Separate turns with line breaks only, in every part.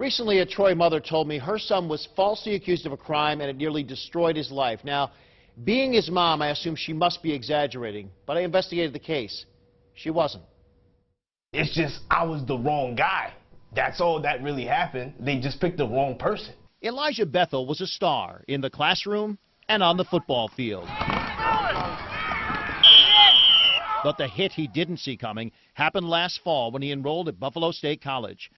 Recently, a Troy mother told me her son was falsely accused of a crime and it nearly destroyed his life. Now, being his mom, I assume she must be exaggerating, but I investigated the case. She wasn't.
It's just I was the wrong guy. That's all that really happened. They just picked the wrong person.
Elijah Bethel was a star in the classroom and on the football field. But the hit he didn't see coming happened last fall when he enrolled at Buffalo State College.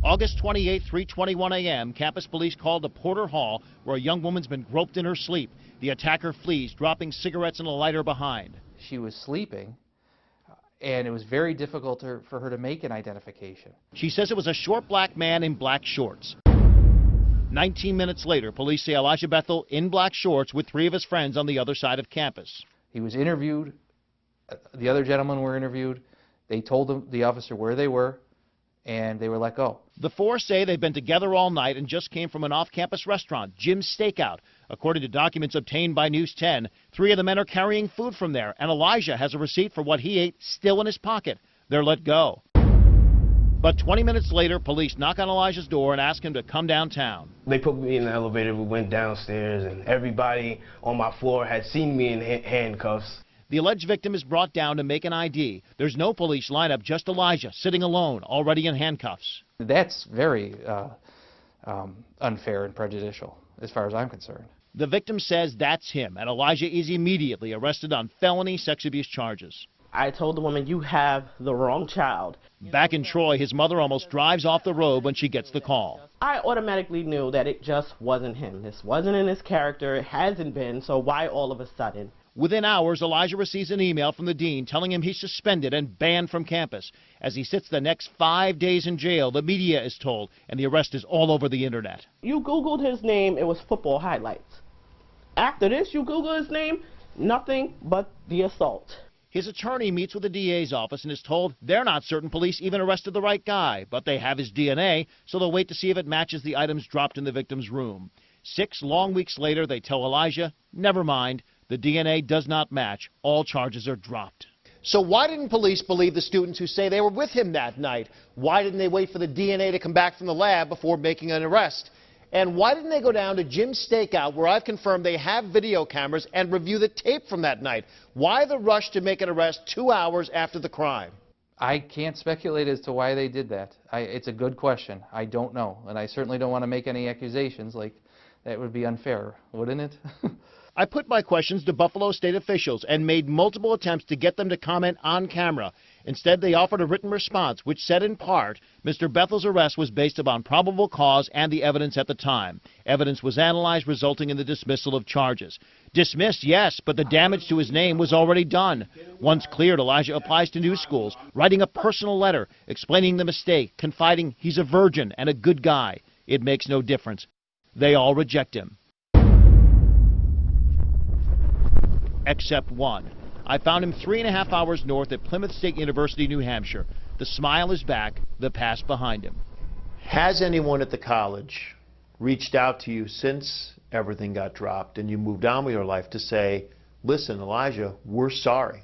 August 28, 3:21 a.m., campus police called to Porter Hall, where a young woman's been groped in her sleep. The attacker flees, dropping cigarettes and a lighter behind.
She was sleeping, and it was very difficult for her to make an identification.
She says it was a short black man in black shorts. 19 minutes later, police say Elijah Bethel in black shorts with 3 of his friends on the other side of campus.
He was interviewed. The other gentlemen were interviewed. They told the officer where they were, and they were let go.
The 4 say they've been together all night and just came from an off-campus restaurant, Jim's Steakout. According to documents obtained by News 10, 3 of the men are carrying food from there, and Elijah has a receipt for what he ate still in his pocket. They're let go. But 20 minutes later, police knock on Elijah's door and ask him to come downtown.
They put me in the elevator, we went downstairs, and everybody on my floor had seen me in handcuffs.
The alleged victim is brought down to make an ID. There's no police lineup, just Elijah sitting alone, already in handcuffs.
That's very unfair and prejudicial, as far as I'm concerned.
The victim says that's him, and Elijah is immediately arrested on felony sex abuse charges.
I told the woman, you have the wrong child.
Back in Troy, his mother almost drives off the road when she gets the call.
I automatically knew that it just wasn't him. This wasn't in his character. It hasn't been, so why all of a sudden?
Within hours, Elijah receives an email from the dean telling him he's suspended and banned from campus. As he sits the next 5 days in jail, the media is told, and the arrest is all over the internet.
You Googled his name, it was football highlights. After this, you Google his name, nothing but the assault.
His attorney meets with the DA's office and is told they're not certain police even arrested the right guy, but they have his DNA, so they'll wait to see if it matches the items dropped in the victim's room. 6 long weeks later, they tell Elijah, never mind, the DNA does not match. All charges are dropped. So why didn't police believe the students who say they were with him that night? Why didn't they wait for the DNA to come back from the lab before making an arrest? And why didn't they go down to Jim's Steakout, where I've confirmed they have video cameras, and review the tape from that night? Why the rush to make an arrest 2 hours after the crime?
I can't speculate as to why they did that. It's a good question. I don't know, and I certainly don't want to make any accusations. Like, that would be unfair, wouldn't it?
I put my questions to Buffalo State officials and made multiple attempts to get them to comment on camera. Instead, they offered a written response, which said in part, Mr. Bethel's arrest was based upon probable cause and the evidence at the time. Evidence was analyzed, resulting in the dismissal of charges. Dismissed, yes, but the damage to his name was already done. Once cleared, Elijah applies to new schools, writing a personal letter, explaining the mistake, confiding he's a virgin and a good guy. It makes no difference. They all reject him. Except one. I found him 3.5 hours north at Plymouth State University, New Hampshire. The smile is back, the past behind him. Has anyone at the college reached out to you since everything got dropped and you moved on with your life to say, listen, Elijah, we're sorry?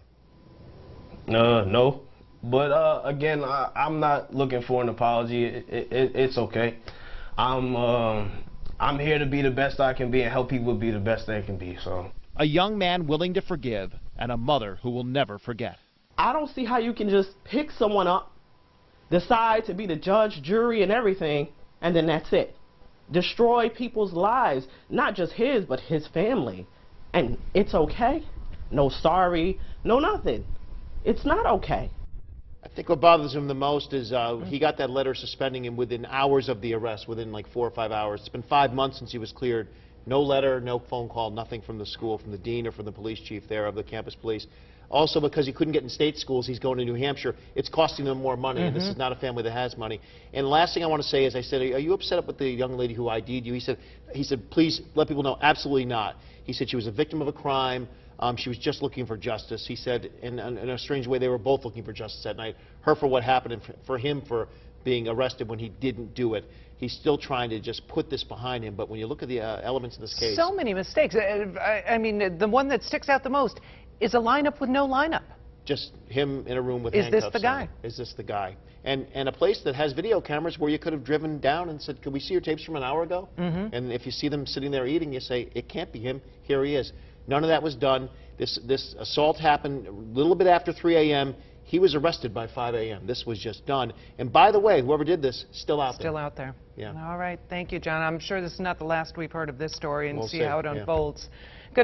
No. But again, I'm not looking for an apology. It's okay. I'm here to be the best I can be and help people be the best they can be. So.
A young man willing to forgive and a mother who will never forget.
I don't see how you can just pick someone up, decide to be the judge, jury, and everything, and then that's it. Destroy people's lives, not just his, but his family. And it's okay. No sorry, no nothing. It's not okay.
I think what bothers him the most is he got that letter suspending him within hours of the arrest, within like 4 or 5 hours. It's been 5 months since he was cleared. No letter, no phone call, nothing from the school, from the dean or from the police chief there of the campus police. Also, because he couldn't get in state schools, he's going to New Hampshire. It's costing them more money, and this is not a family that has money. And the last thing I want to say is, I said, are you upset with the young lady who ID'd you? He said, please let people know, absolutely not. He said she was a victim of a crime. She was just looking for justice. He said, in a strange way, they were both looking for justice that night. Her for what happened, and for him for being arrested when he didn't do it. He's still trying to just put this behind him, but when you look at the elements of this case...
So many mistakes. I mean, the one that sticks out the most is a lineup with no lineup.
just him in a room with
Is this
handcuffs
the guy?
on. Is this the guy? And a place that has video cameras where you could have driven down and said, could we see your tapes from an hour ago? And if you see them sitting there eating, you say, it can't be him. Here he is. None of that was done. This assault happened a little bit after 3 a.m. He was arrested by 5 a.m. This was just done. And by the way, whoever did this, still out there.
Still out there.
Yeah.
All right. Thank you, John. I'm sure this is not the last we've heard of this story, and
We'll
see
see,
how it
yeah.
unfolds.